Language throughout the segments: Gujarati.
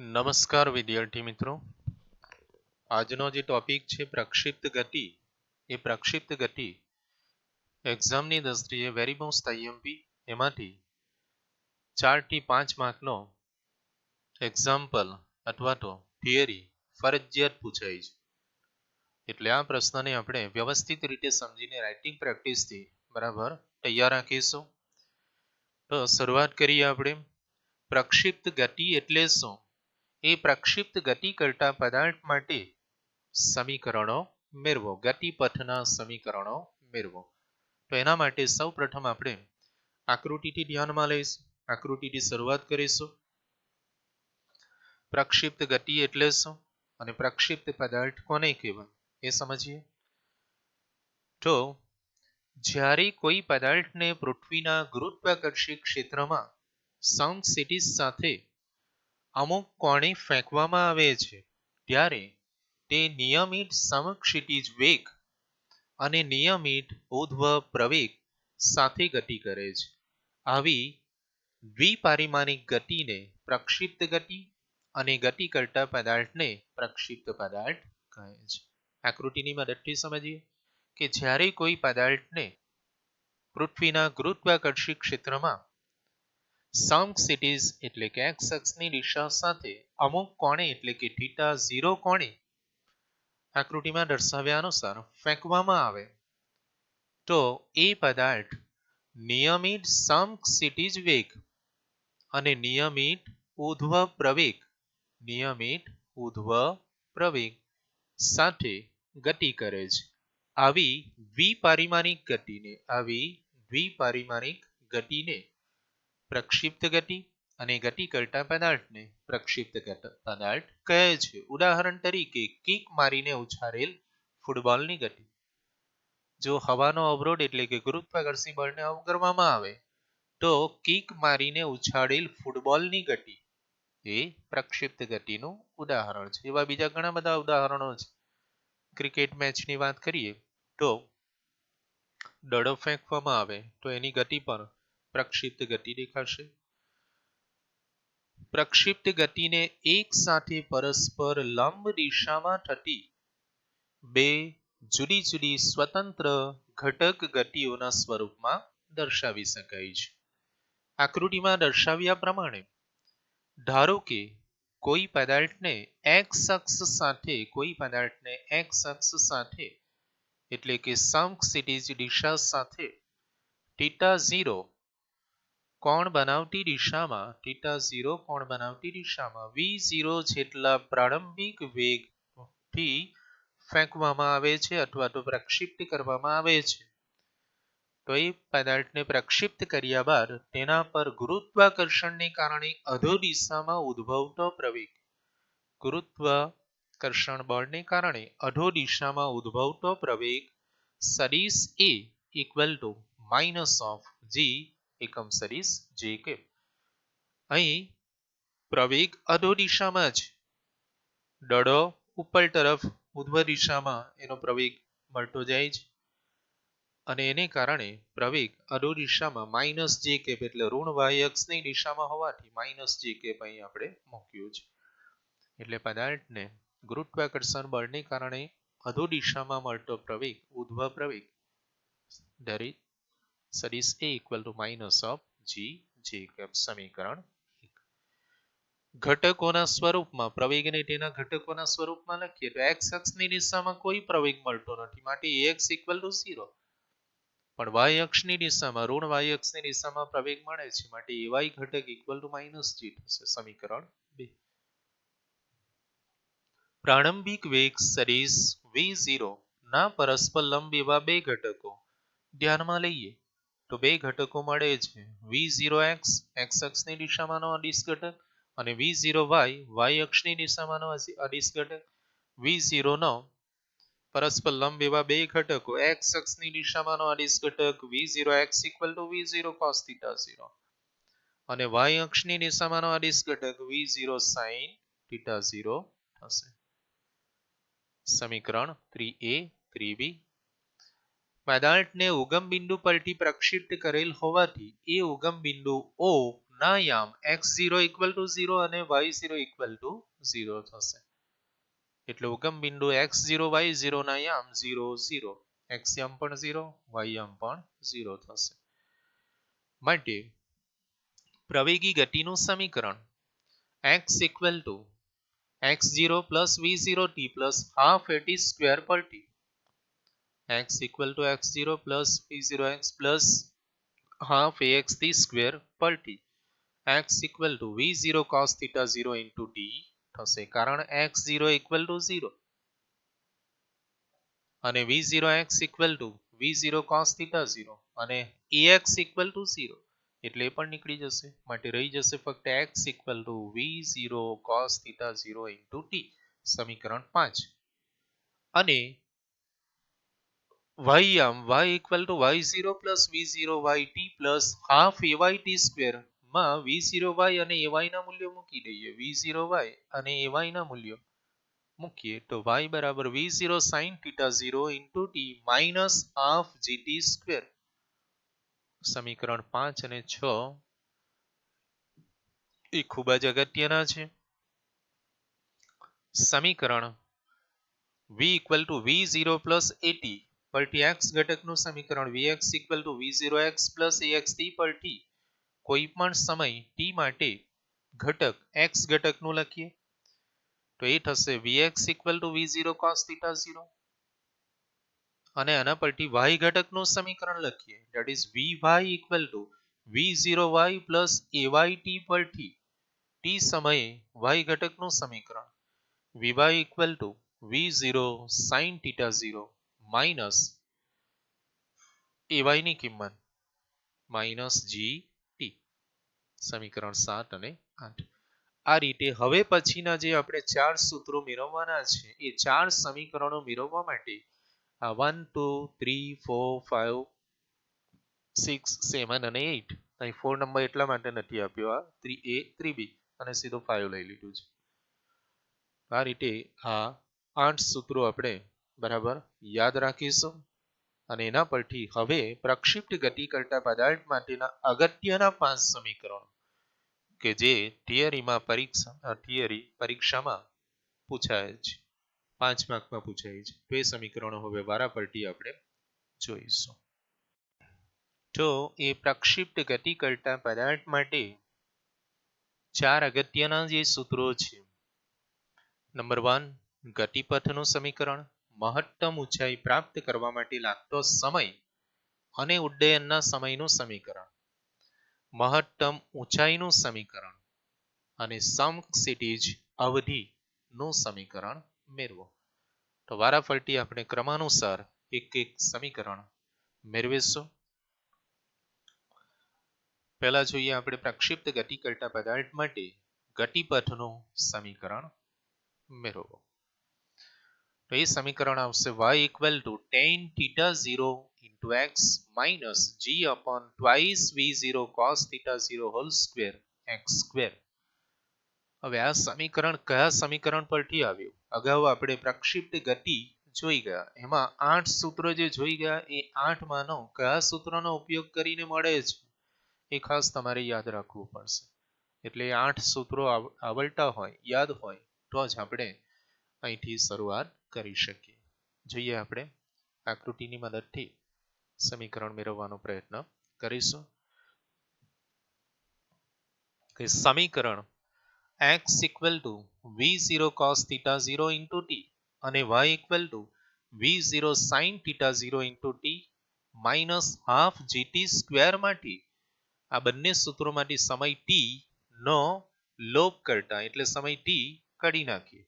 નમસ્કાર વિદ્યાર્થી મિત્રો, આજનો જે ટોપિક છે પ્રક્ષિપ્ત ગતિ. એ પ્રક્ષિપ્ત ગતિ એક્ઝામની દ્રષ્ટિએ વેરી મોસ્ટ આઈએમપી, એમાંથી 4 થી 5 માર્કનો એક્ઝામ્પલ અથવા તો થિયરી ફરજિયાત પૂછાય છે. એટલે આ પ્રશ્નને આપણે વ્યવસ્થિત રીતે સમજીને રાઇટિંગ પ્રેક્ટિસથી બરાબર તૈયાર રાખીશું. તો શરૂઆત કરીએ આપણે. પ્રક્ષિપ્ત ગતિ એટલે શું? એ પ્રક્ષિપ્ત ગતિ કરતા પદાર્થ માટે સમીકરણો મેળવો, ગતિપથના સમીકરણો મેળવો. તો એના માટે સૌ પ્રથમ આપણે આકૃતિથી ધ્યાનમાં લઈશું. આકૃતિથી શરૂઆત કરીશું. પ્રક્ષિપ્ત ગતિ એટલે શું અને પ્રક્ષિપ્ત પદાર્થ કોને કહેવાય એ સમજીએ. તો જ્યારે કોઈ પદાર્થને પૃથ્વીના ગુરુત્વાકર્ષી ક્ષેત્રમાં સમક્ષિતિજ સાથે અમુક કોણે ફેંકવામાં આવે છે ત્યારે તે નિયમિત સમક્ષિતિજ વેગ અને નિયમિત ઊર્ધ્વ પ્રવેગ સાથે ગતિ કરે છે. આવી દ્વિપારિમાણિક ગતિને પ્રક્ષિપ્ત ગતિ અને ગતિ કરતા પદાર્થને પ્રક્ષિપ્ત પદાર્થ કહે છે. આકૃતિની મદદથી સમજીએ કે જ્યારે કોઈ પદાર્થને પૃથ્વીના ગુરુત્વાકર્ષી ક્ષેત્રમાં સમક્ષિતિજ એટલે કે એક્સ અક્ષની દિશા સાથે અમુક કોણે એટલે કે θ0 કોણે આકૃતિમાં દર્શાવ્યા અનુસાર ફેંકવામાં આવે તો એ પદાર્થ નિયમિત સમક્ષિતિજ વેગ અને નિયમિત ઊર્ધ્વ પ્રવેગ સાથે ગતિ કરે છે. આવી દ્વિપારિમાણિક ગતિને પ્રક્ષિપ્ત ગતિ અને ગતિ કરતા પદાર્થને પ્રક્ષિપ્ત પદાર્થ કહે છે. ઉદાહરણ તરીકે કિક મારીને ઉછાળેલ ફૂટબોલની ગતિ. જો હવાનો અવરોધ એટલે કે ગુરુત્વાકર્ષણ બળને અવગણવામાં આવે તો કિક મારીને ઉછાળેલ ફૂટબોલની ગતિ એ પ્રક્ષિપ્ત ગતિનું ઉદાહરણ છે. એવા બીજા ઘણા બધા ઉદાહરણો છે. ક્રિકેટ મેચની વાત કરીએ તો દડો ફેંકવામાં આવે તો એની ગતિ પર પ્રક્ષિપ્ત ગતિ દેખાશે. પ્રક્ષિપ્ત ગતિને એક સાથે પરસ્પર લંબ દિશામાં થતી બે જુદી જુદી સ્વતંત્ર ઘટક ગતિઓના સ્વરૂપમાં દર્શાવી શકાય છે. આકૃતિમાં દર્શાવ્યા પ્રમાણે ધારો કે કોઈ પદાર્થને એક્સ અક્ષ સાથે એટલે કે સમક્ષિતિજ દિશા સાથે θ0 કોણ બનાવતી દિશામાં v0 જેટલા પ્રારંભિક વેગથી ફેંકવામાં આવે છે અથવા તો પ્રક્ષિપ્ત કરવામાં આવે છે. તો એ પદાર્થને પ્રક્ષિપ્ત કર્યા બાદ તેના પર ગુરુત્વાકર્ષણને કારણે અધો દિશામાં ઉદ્ભવતો પ્રવેગ, ગુરુત્વાકર્ષણ બળને કારણે અધો દિશામાં ઉદ્ભવતો પ્રવેગ સદિશ a equal to minus of g એકમ સદિશ j કે. અહીં પ્રવેગ અધો દિશામાં છે, દડો ઉપર તરફ ઉર્ધ્વ દિશામાં એનો પ્રવેગ મળતો જાય છે અને એને કારણે પ્રવેગ અધો દિશામાં માઇનસ જે કેપ એટલે ઋણ વાય અક્ષની દિશામાં હોવાથી માઇનસ જે કેપ અહીં આપણે મૂક્યું છે. એટલે પદાર્થને ગુરુત્વાકર્ષણ બળને કારણે અધો દિશામાં મળતો પ્રવેગ ઉર્ધ્વ પ્રવેગ સદિશ a equal to minus of g જે કેપ. સમીકરણ ઘટકોના સ્વરૂપમાં પ્રવેગને તેના ઘટકોના સ્વરૂપમાં લખીએ તો એક્સ અક્ષની દિશામાં કોઈ પ્રવેગ મળતો નથી માટે ax ઇક્વલ ટુ 0, પણ વાય અક્ષની દિશામાં ઋણ વાય અક્ષની દિશામાં પ્રવેગ મળે છે માટે ay ઘટક ઇક્વલ ટુ માઇનસ g થશે. સમીકરણ 2. પ્રારંભિક વેગ સદિશ v0 ના પરસ્પર લંબ એવા બે ઘટકો ધ્યાનમાં લઈએ તો બે ઘટકો મળે છે v0x એક્સ અક્ષની દિશામાંનો અદિશ ઘટક અને v0y વાય અક્ષની દિશામાંનો અદિશ ઘટક. v0 નો પરસ્પર લંબ એવા બે ઘટકો એક્સ અક્ષની દિશામાંનો અદિશ ઘટક v0x equal to v0 cos θ0 અને વાય અક્ષની દિશામાંનો અદિશ ઘટક v0 sin θ0 થશે. સમીકરણ 3a 3b. પદાર્થને ઉગમ બિંદુ પરથી પ્રક્ષિપ્ત કરેલ હોવાથી એ ઉગમ બિંદુ O ના યામ x0 ઇક્વલ ટુ 0 અને y0 ઇક્વલ ટુ 0 થશે. એટલે ઉગમ બિંદુ x0 y0 ના યામ 0 0, x યામ પણ 0, y યામ પણ 0 થશે. માટે પ્રવેગી ગતિનું સમીકરણ x equal to x0 plus v0t plus half at square per t, x equal to x0 plus v0x plus half ax t square per t, x equal to v0 cos theta 0 into t થશે. કારણ x0 equal to 0 અને v0x equal to v0 cos theta 0 અને ax equal to 0 એટલે એ પણ નીકળી જશે. માટે રહી જશે ફક્ત x equal to v0 cos theta 0 into t, સમીકરણ 5. અને y આમ y equal to y0 plus v0 yt plus half ayt square માં v0y અને ay ના મૂલ્યો મૂકી દઈએ. v0y અને ay ના મૂલ્યો મૂકીએ તો y બરાબર v0 sin theta 0 into t minus half gt square. સમીકરણ 5 અને 6 એ ખૂબ જ અગત્યના છે. સમીકરણ v equal to v0 plus at પર t x ઘટકનું સમીકરણ vx equal to v0x plus axt પર t કોઈ પણ સમય t માટે ઘટક x ઘટકનું લખીએ તો એ થશે vx equal to v0 cos theta 0 અને આના પરથી y ઘટકનું સમીકરણ લખીએ that is vy equal to v0y plus ayt પર t સમયે y ઘટકનું સમીકરણ vy equal to v0 sin theta 0 minus ay ની કિંમત minus gt, સમીકરણ 7 અને 8. આ રીતે હવે પછીના જે આપણે 4 સૂત્રો મેળવવાના છે એ 4 સમીકરણો મેળવવા માટે આ 1 2 3 4 5 6 7 અને 8, અહીં 4 નંબર એટલા માટે નથી આપ્યો, આ 3a 3b અને સીધો 5 લઈ લીધું છે. આ રીતે આ 8 સૂત્રો આપણે બરાબર યાદ રાખીશું અને એના પરથી હવે પ્રક્ષિપ્ત ગતિ કરતા પદાર્થ માટેના અગત્યના 5 સમીકરણો કે જે પરીક્ષામાં પૂછાય છે, 5 માર્કમાં પૂછાય છે. તો એ સમીકરણો હવે વારાફરતી આપણે જોઈશું. તો એ પ્રક્ષિપ્ત ગતિ કરતા પદાર્થ માટે 4 અગત્યના જે સૂત્રો છે. નંબર 1 ગતિપથનું સમીકરણ, મહત્તમ ઊંચાઈ પ્રાપ્ત કરવા માટે લાગતો સમય અને ઉડ્ડયનના સમયનું સમીકરણ, મહત્તમ ઊંચાઈનું સમીકરણ અને સમક્ષિતિજ અવધિનું સમીકરણ મેળવો. તો વારાફરતી આપણે ક્રમાનુસાર એક એક સમીકરણ મેળવીશું. પહેલા જોઈએ આપણે પ્રક્ષિપ્ત ગતિ કરતા પદાર્થ માટે ગતિપથનું સમીકરણ મેળવો. તો એ સમીકરણ આવશે y equal to tan theta 0 into x minus g upon twice v0 cos theta 0 whole square x square. હવે આ સમીકરણ કયા સમીકરણ પરથી આવ્યું? અગાઉ આપણે પ્રક્ષિપ્ત ગતિ જોઈ ગયા, એમાં 8 સૂત્રો જે જોઈ ગયા એ 8 માનો કયા સૂત્રનો ઉપયોગ કરીને મળે છે એ ખાસ તમારે યાદ રાખવું પડશે. એટલે 8 સૂત્રો આવડતા હોય, યાદ હોય તો જ આપણે અહીંથી શરૂઆત કરી શકીએ. જોઈએ આપણે આકૃતિની મદદથી સમીકરણ મેળવવાનો પ્રયત્ન કરીશું. કે સમીકરણ x equal to v0 cos theta 0 into t અને y equal to v0 sin theta 0 into t minus half gt square માંથી આ બંને સૂત્રોમાંથી સમય t નો લોપ કરતા એટલે સમય t કાઢી નાખીએ.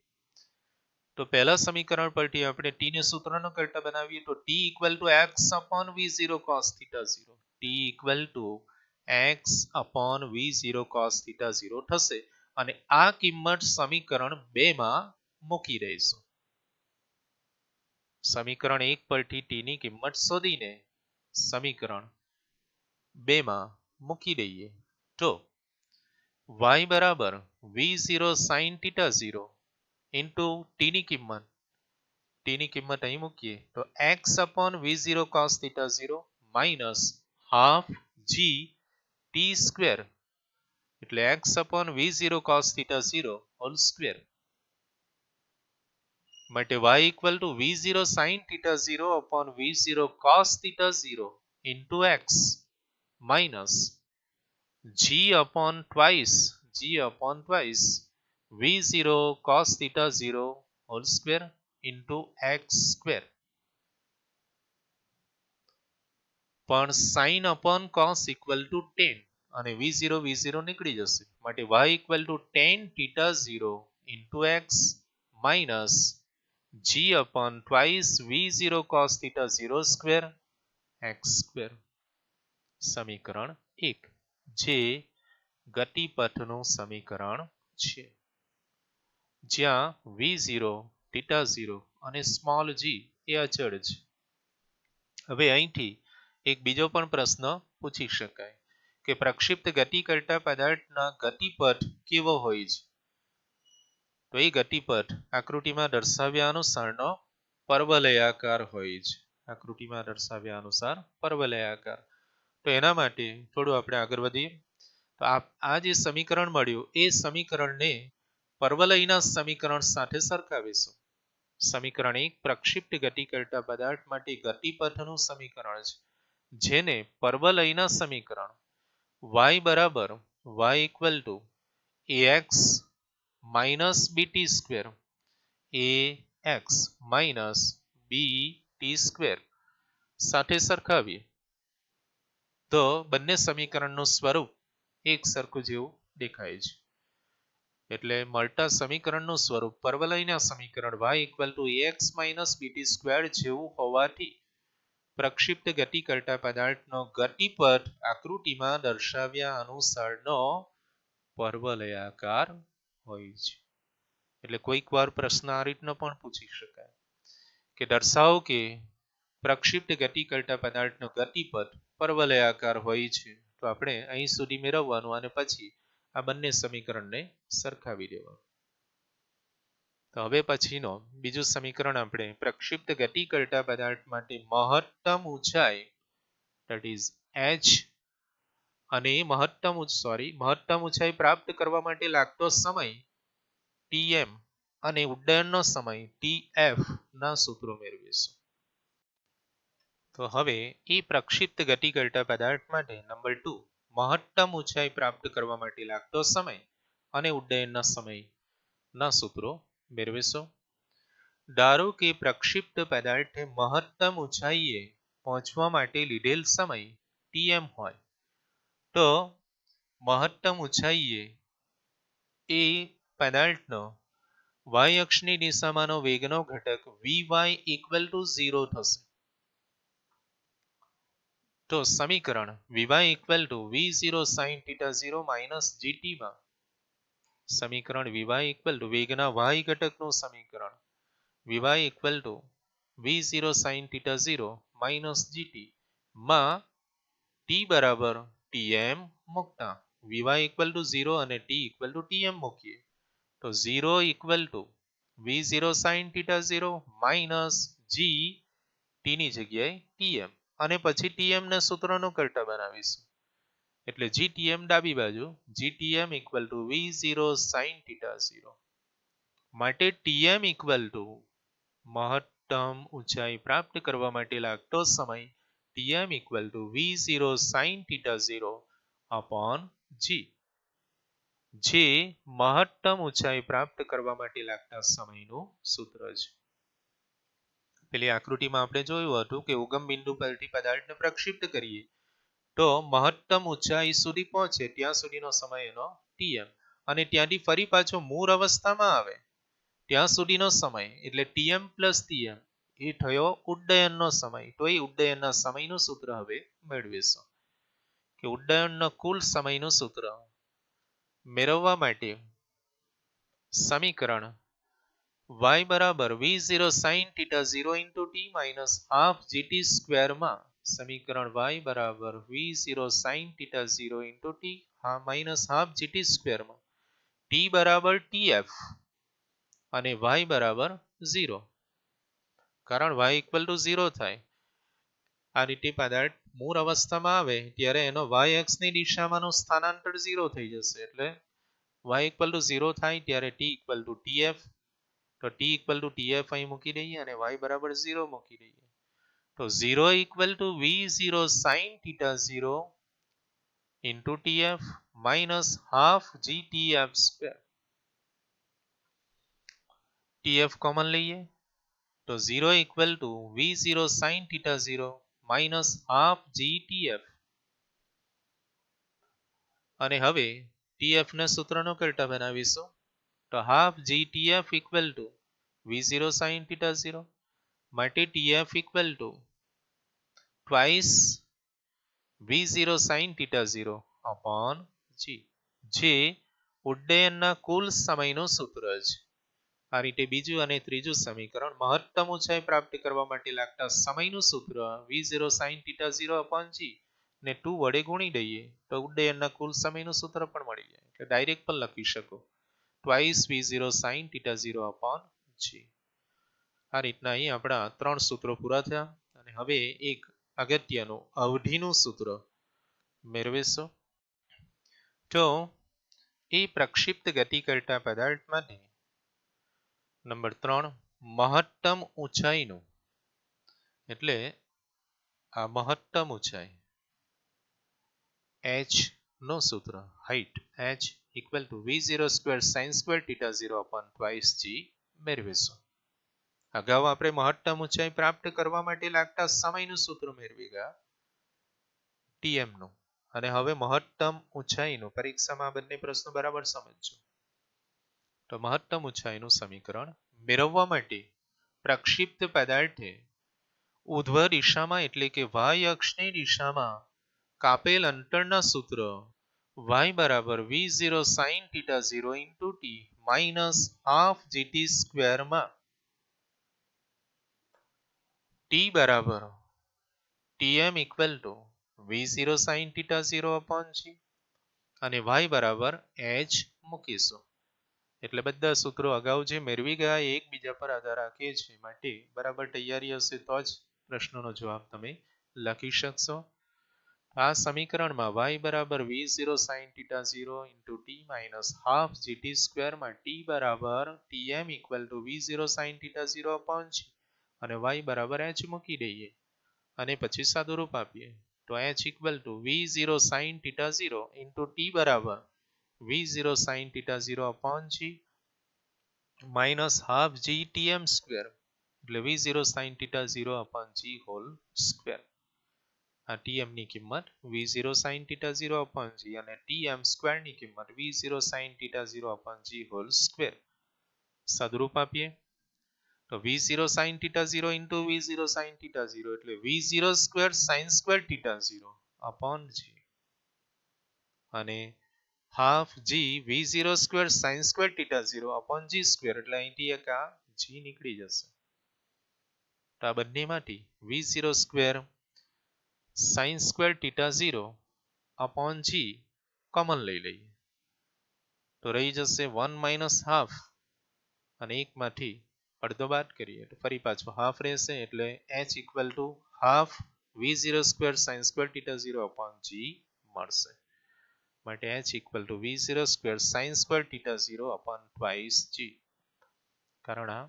તો પહેલા સમીકરણ પરથી આપણે t ને સૂત્રનો કરતા બનાવીએ તો t equal to x upon v0 cos theta 0, t equal to x upon v0 cos theta 0 થશે અને આ કિંમત સમીકરણ 2 માં મૂકી દઈશું. સમીકરણ 1 પરથી t ની કિંમત શોધીને સમીકરણ 2 માં મૂકી દઈએ તો y બરાબર v0 sin theta 0 into t ની કિંમત અહીં મૂકીએ તો x upon v0 cos theta 0 minus half g t square એટલે x upon v0 cos theta 0 whole square માટે y equal to v0 sin theta 0 upon v0 cos theta 0 into x minus g upon twice v0 cos theta 0 whole square into x square. પણ sin upon cos equal to tan અને v0 નીકળી જશે માટે y equal to tan theta 0 into x minus g upon twice v0 cos theta 0 square x square. સમીકરણ 1 જે ગતિપથનું સમીકરણ છે જ્યાં v0 theta 0 અને સ્મોલ g એ અચળ છે. હવે અહીંથી એક બીજો પણ પ્રશ્ન પૂછી શકાય કે પ્રક્ષિપ્ત ગતિ કરતા પદાર્થના ગતિપથ કેવો હોય છે? તો એ ગતિપથ આકૃતિમાં દર્શાવ્યા અનુસારનો પરવલયાકાર હોય છે. આકૃતિમાં દર્શાવ્યા અનુસાર પરવલયાકાર. તો એના માટે થોડું આપણે આગળ વધીએ. તો આ જે સમીકરણ મળ્યું એ સમીકરણને પરવલયના સમીકરણ સાથે સરખાવીશું. સમીકરણ 1 પ્રક્ષિપ્ત ગતિ કરતા પદાર્થ માટે ગતિપથનું સમીકરણ છે જેને પરવલયના સમીકરણ y બરાબર y equal to ax minus bt square ax minus bt square સાથે સરખાવીએ તો બંને સમીકરણનું સ્વરૂપ એક સરખું જેવું દેખાય છે. એટલે મળતા સમીકરણનું સ્વરૂપ પરવલયના સમીકરણ y equal to ax minus bt square જેવું હોવાથી પ્રક્ષિપ્ત ગતિ કરતા પદાર્થનો ગતિપથ આકૃતિમાં દર્શાવ્યા અનુસારનો પરવલયાકાર હોય છે. એટલે કોઈક વાર પ્રશ્ન આ રીતનો પણ પૂછી શકાય કે દર્શાવો કે પ્રક્ષિપ્ત ગતિ કરતા પદાર્થનો ગતિપથ પરવલયાકાર હોય છે. તો આપણે અહીં સુધી મેળવવાનું અને પછી આ બંને સમીકરણને સરખાવી દેવાનું. તો હવે પછીનો બીજું સમીકરણ આપણે પ્રક્ષિપ્ત ગતિ કરતા પદાર્થ માટે મહત્તમ ઊંચાઈ that is h અને મહત્તમ ઊંચાઈ પ્રાપ્ત કરવા માટે લાગતો સમય tm અને ઉડ્ડયનનો સમય tf ના સૂત્રો મેળવીશું. તો હવે એ પ્રક્ષિપ્ત ગતિ કરતા પદાર્થ માટે નંબર 2 મહત્તમ ઊંચાઈ પ્રાપ્ત કરવા માટે લાગતો સમય અને ઉડ્ડયનના સમયના સૂત્રો મેળવીશું. ધારો કે પ્રક્ષિપ્ત પદાર્થે મહત્તમ ઊંચાઈએ પહોંચવા માટે લીધેલ સમય tm હોય તો મહત્તમ ઊંચાઈએ એ પદાર્થનો y અક્ષની દિશામાંનો વેગનો ઘટક vy equal to 0 થશે. તો સમીકરણ vy equal to v0 sin theta 0 minus gt માં સમીકરણ vy equal to વેગના y ઘટકનું સમીકરણ vy equal to v0 sin theta 0 minus gt માં t બરાબર tm મૂકતા vy equal to 0 અને t equal to tm મૂકીએ તો 0 equal to v0 sin theta 0 minus g t ની જગ્યાએ tm અને પછી tm ને સૂત્રનો કરતા બનાવીશું એટલે gtm ડાબી બાજુ gtm equal to v0 sin theta 0 માટે tm equal to મહત્તમ ઊંચાઈ પ્રાપ્ત કરવા માટે લાગતો સમય tm equal to v0 sin theta 0 upon g જે મહત્તમ ઊંચાઈ પ્રાપ્ત કરવા માટે લાગતા સમયનું સૂત્ર છે. પેલી આકૃતિમાં આપણે જોયું હતું કે ઉગમ બિંદુ પરથી પદાર્થને પ્રક્ષિપ્ત કરીએ તો મહત્તમ ઊંચાઈ સુધી પહોંચે ત્યાં સુધીનો સમય એનો tm અને ત્યાંથી ફરી પાછો મૂળ અવસ્થામાં આવે ત્યાં સુધીનો સમય એટલે tm plus tm એ થયો ઉડ્ડયનનો સમય. તો એ ઉડ્ડયનના સમયનું સૂત્ર હવે મેળવીશું કે ઉડ્ડયનનો કુલ સમયનું સૂત્ર મેળવવા માટે સમીકરણ y બરાબર v0 sin theta 0 into t minus half gt square માં સમીકરણ y બરાબર v0 sin theta 0 into t minus half gt square માં t બરાબર tf અને y બરાબર 0 કારણ y equal to 0 થાય આ રીતે પદાર્થ મૂળ અવસ્થામાં આવે ત્યારે એનો y અક્ષની દિશામાંનું સ્થાનાંતર 0 થઈ જશે, એટલે y ઇક્વલ ટુ 0 થાય ત્યારે t ઇક્વલ ટુ tf, તો t ઇક્વલ ટુ tf અહીં મૂકી દઈએ અને y બરાબર 0 મૂકી દઈએ. તો 0 equal to v0 sin theta 0 into tf minus half gtf square. tf common લઈએ તો 0 equal to v0 sin theta 0 minus half gtf, અને હવે tf ના સૂત્રનો કરતા બનાવીશું તો half gtf equal to v0 sin theta 0 માટે tf equal to twice v0 sin theta 0 upon g, જે ઉડ્ડયનના કુલ સમયનું સૂત્ર છે. આ રીતે બીજું અને ત્રીજું સમીકરણ મહત્તમ ઊંચાઈ પ્રાપ્ત કરવા માટે લાગતા સમયનું સૂત્ર v0 sin theta 0 upon g ને 2 વડે ગુણી દઈએ તો ઉડ્ડયનના કુલ સમયનું સૂત્ર પણ મળી જાય, એટલે ડાયરેક્ટ પણ લખી શકો twice v0 sin theta 0 upon g. આ રીતના અહીં આપણા 3 સૂત્રો પૂરા થયા અને હવે એક અગત્યનું અવધિનું સૂત્ર મેળવીશું. તો એ પ્રક્ષિપ્ત ગતિ કરતા પદાર્થ માટે નંબર 3 મહત્તમ ઊંચાઈનું, એટલે આ મહત્તમ ઊંચાઈ h નો સૂત્ર height h equal to v0 square sin square theta 0 upon twice g મેળવીશું. અગાઉ આપણે મહત્તમ ઊંચાઈ પ્રાપ્ત કરવા માટે લાગતા સમયનું સૂત્ર મેળવી ગયા tm નું, અને હવે મહત્તમ ઊંચાઈનું પરીક્ષામાં બંને પ્રશ્નો બરાબર સમજજો. તો મહત્તમ ઊંચાઈનું સમીકરણ મેળવવા માટે પ્રક્ષિપ્ત પદાર્થે ઉર્ધ્વ દિશામાં એટલે કે y અક્ષની દિશામાં કાપેલ અંતરના સૂત્ર y બરાબર v0 sin theta 0 into t minus half gt square માં t બરાબર tm equal to v0 sin theta 0 upon g અને y બરાબર h મૂકીશું. એટલે બધા સૂત્રો અગાઉ જે મેળવી ગયા એ એકબીજા પર આધાર રાખે છે, માટે બરાબર તૈયારી હશે તો જ પ્રશ્નનો જવાબ તમે લખી શકશો. આ સમીકરણમાં y બરાબર v0 sin theta 0 into t minus half gt square માં t બરાબર tm equal to v0 sin theta 0 upon g અને y બરાબર h મૂકી દઈએ અને પછી સાદુરૂપ આપીએ તો h equal to v0 sin theta 0 into t બરાબર v0 sin theta 0 upon g minus half g tm square, એટલે v0 sin theta 0 upon g whole square. આ tm ની કિંમત v0 sin theta 0 upon g અને tm square ની કિંમત v0 sin theta 0 upon g whole square. સાદુરૂપ આપીએ તો v0 sin theta 0 into v0 sin theta 0 એટલે v0 square sin square theta 0 upon g અને half g v0 square sin square theta 0 upon g square, એટલે અહીંથી એક આ g નીકળી જશે. તો આ બંનેમાંથી v0 square sin square theta 0 upon g common લઈ લઈએ તો રહી જશે 1 minus half અને એકમાંથી અડધો બાદ કરીએ તો ફરી પાછો હાફ રહેશે, એટલે h equal to half v0 square sin square theta 0 upon g મળશે. માટે h equal to v0 square sin square theta 0 upon twice g, કારણ આ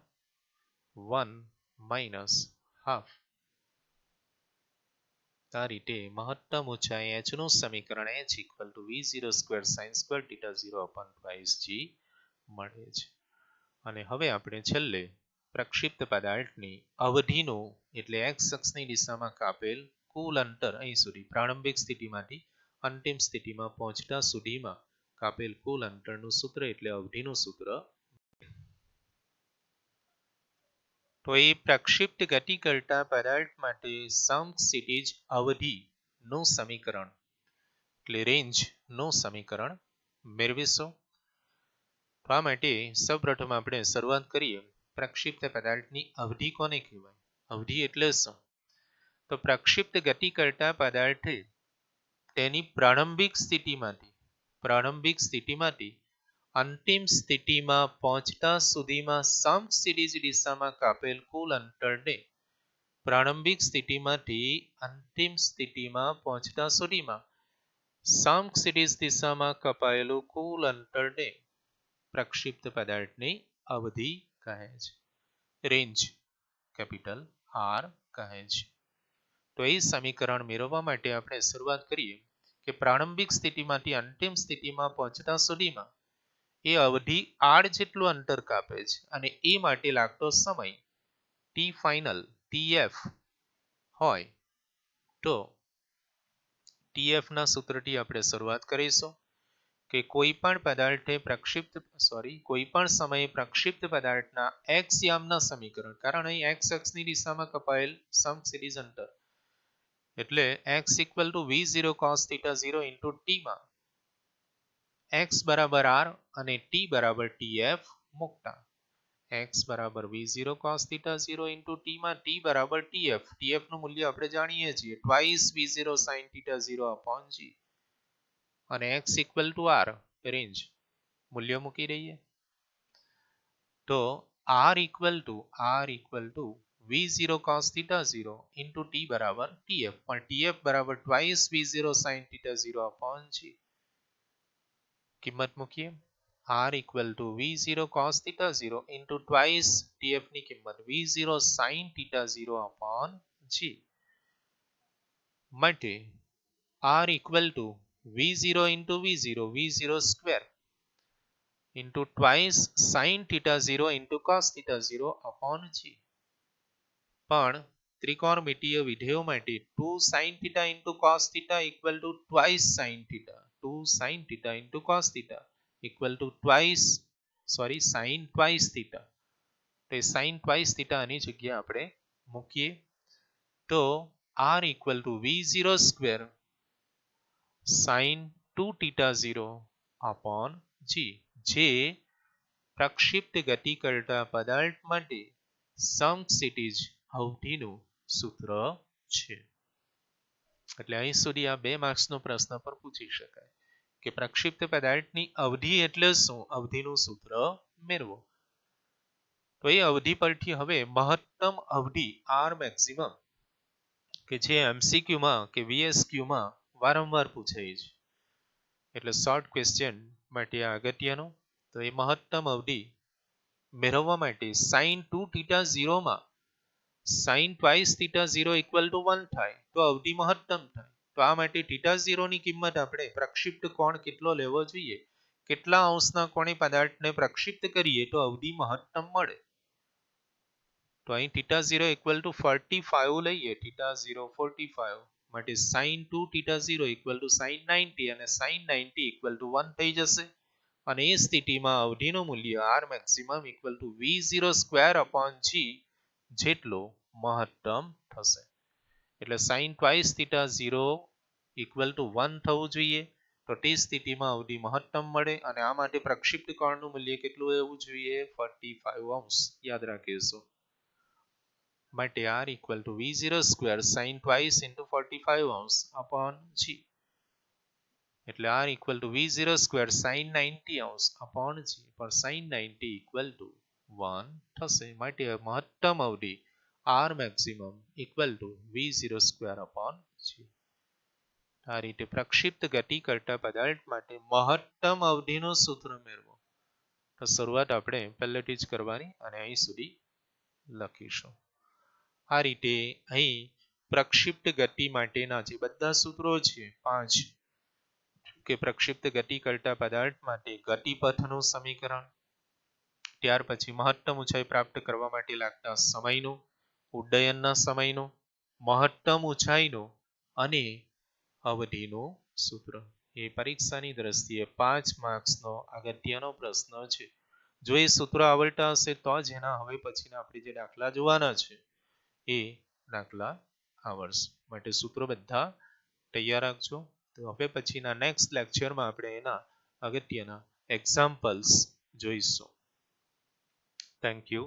1 minus half. આ રીતે મહત્તમ ઊંચાઈ h નું સમીકરણ h equal to v0 square sin square theta 0 upon twice g મળે છે. અને હવે આપણે છેલ્લે પ્રક્ષિપ્ત પદાર્થની અવધિનું એટલે x અક્ષની દિશામાં કાપેલ કુલ અંતર અહીં સુધી પ્રારંભિક સ્થિતિમાંથી અંતિમ સ્થિતિમાં પહોંચતા સુધીમાં કાપેલ કુલ અંતરનું સૂત્ર એટલે અવધિનું સૂત્ર. તો એ પ્રક્ષિપ્ત ગતિ કરતા પદાર્થ માટે સમક્ષિતિજ અવધિનું સમીકરણ એટલે રેન્જનું સમીકરણ મેળવીશું. તો આ માટે સૌપ્રથમ આપણે શરૂઆત કરીએ પ્રક્ષિપ્ત પદાર્થની અવધિ કોને કહેવાય. અવધિ એટલે શું? તો પ્રક્ષિપ્ત ગતિ કરતા પદાર્થે તેની પ્રારંભિક સ્થિતિમાંથી અંતિમ સ્થિતિમાં પહોંચતા સુધીમાં સમક્ષિતિજ દિશામાં કાપેલ કુલ અંતરને પ્રારંભિક સ્થિતિમાંથી અંતિમ સ્થિતિમાં પહોંચતા સુધીમાં સમક્ષિતિજ દિશામાં કપાયેલું કુલ અંતરને પ્રક્ષિપ્ત પદાર્થની અવધિ કહે છે. રેન્જ કેપિટલ આર કહે છે. તો એ સમીકરણ મેળવવા માટે આપણે શરૂઆત કરીએ કે પ્રારંભિક સ્થિતિમાંથી અંતિમ સ્થિતિમાં પહોંચતા સુધીમાં એ અવધિ આર જેટલું અંતર કાપે છે અને એ માટે લાગતો સમય ટી ફાઇનલ ટીએફ હોય તો ટીએફ ના સૂત્રથી આપણે શરૂઆત કરીશું કે કોઈ પણ પદાર્થે કોઈ પણ સમયે પ્રક્ષિપ્ત પદાર્થના એક્સ યામના સમીકરણ, કારણ અહીં એક્સ અક્ષની દિશામાં કપાયેલ સમક્ષિતિજ અંતર એટલે x equal to v0 cos θ 0 into t માં x બરાબર r અને t બરાબર tf મૂકતા x બરાબર v0 cos θ 0 ઇન્ટુ t માં t બરાબર tf. tf નું મૂલ્ય આપણે જાણીએ છીએ twice v0 sin θ 0 upon g અને x equal to r range મૂલ્ય મૂકી દઈએ તો r equal to v0 cos θ 0 into t બરાબર tf, પણ tf બરાબર twice v0 sin θ 0 upon g. કિંમત મૂકીએ r equal to v0 cos θ 0 into twice tf ની કિંમત v0 sin θ 0 upon g માટે r equal to v0 into v0 square into twice sin θ 0 into cos θ 0 upon g. પણ ત્રિકોણમિતીય વિધેયો માટે 2 sin θ into cos θ equal to twice sin θ, 2 sin θ into cos θ equal to sin twice θ. તો sin twice θ ની જગ્યા આપણે મૂકીએ તો r equal to v0 square sin 2 θ 0 upon g, જે પ્રક્ષિપ્ત ગતિ કરતા પદાર્થ માટે સમક્ષિતિજ અવધિનું સૂત્ર છે. એટલે અહીં સુધી આ 2 માર્ક્સનો પ્રશ્ન પર પૂછી શકાય કે પ્રક્ષિપ્ત પદાર્થની અવધિ એટલે શું, અવધિનું સૂત્ર મેળવો. તો એ અવધિ પરથી હવે મહત્તમ અવધિ આર મેક્સિમમ કે જે એમસીક્યુ માં કે વીએસક્યુ માં વારંવાર પૂછાય છે એટલે શોર્ટ ક્વેશ્ચન માટે આ અગત્યનો. તો એ મહત્તમ અવધિ મેળવવા માટે sin 2 θ 0 માં sin twice θ 0 equal to 1 થાય તો અવધિ મહત્તમ થાય. તો આ માટે θ 0 ની કિંમત આપણે પ્રક્ષિપ્ત કોણ કેટલો લેવો જોઈએ, કેટલા અંશના કોણે પદાર્થને પ્રક્ષિપ્ત કરીએ તો અવધિ મહત્તમ મળે. તો અહીં θ 0 equal to 45 લઈએ, θ 0 45 માટે sin 2 θ 0 equal to sin 90 અને sin 90 equal to 1 થઈ જશે અને એ સ્થિતિમાં અવધિનું મૂલ્ય r maximum equal to v0 square upon g જેટલો મહત્તમ થશે. એટલે sin twice θ 0 equal to 1 થવું જોઈએ તો તે સ્થિતિમાં અવધિ મહત્તમ મળે અને આ માટે પ્રક્ષિપ્ત કોણનું મૂલ્ય કેટલું હોવું જોઈએ 45 અંશ. યાદ રાખીશું માટે r equal to v0 square sin twice into 45 અંશ upon g એટલે r equal to v0 square sin 90 અંશ upon g પર sin 90 equal to 1 થશે માટે મહત્તમ અવધિ r maximum equal to v0 square upon g. આ રીતે પ્રક્ષિપ્ત ગતિ કરતા પદાર્થ માટે મહત્તમ અવધિનું સૂત્ર મેળવો. તો શરૂઆત આપણે પહેલેથી જ કરવાની અને અહીં સુધી લખીશું. આ રીતે અહીં પ્રક્ષિપ્ત ગતિ માટેના જે બધા સૂત્રો છે 5 કે પ્રક્ષિપ્ત ગતિ કરતા પદાર્થ માટે ગતિપથનું સમીકરણ, ત્યાર પછી મહત્તમ ઊંચાઈ પ્રાપ્ત કરવા માટે લાગતા સમયનું, ઉડ્ડયનના સમયનું, મહત્તમ ઊંચાઈનું અને અવધિનું સૂત્ર. એ પરીક્ષાની દ્રષ્ટિએ 5 માર્ક્સનો અગત્યનો પ્રશ્ન છે. જો એ સૂત્ર આવડતા હશે તો જ એના હવે પછીના આપણે જે દાખલા જોવાના છે એ દાખલા આવડશે. માટે સૂત્રો બધા તૈયાર રાખજો. તો હવે પછીના નેક્સ્ટ લેક્ચરમાં આપણે એના અગત્યના એક્ઝામ્પલ્સ જોઈશું. Thank you.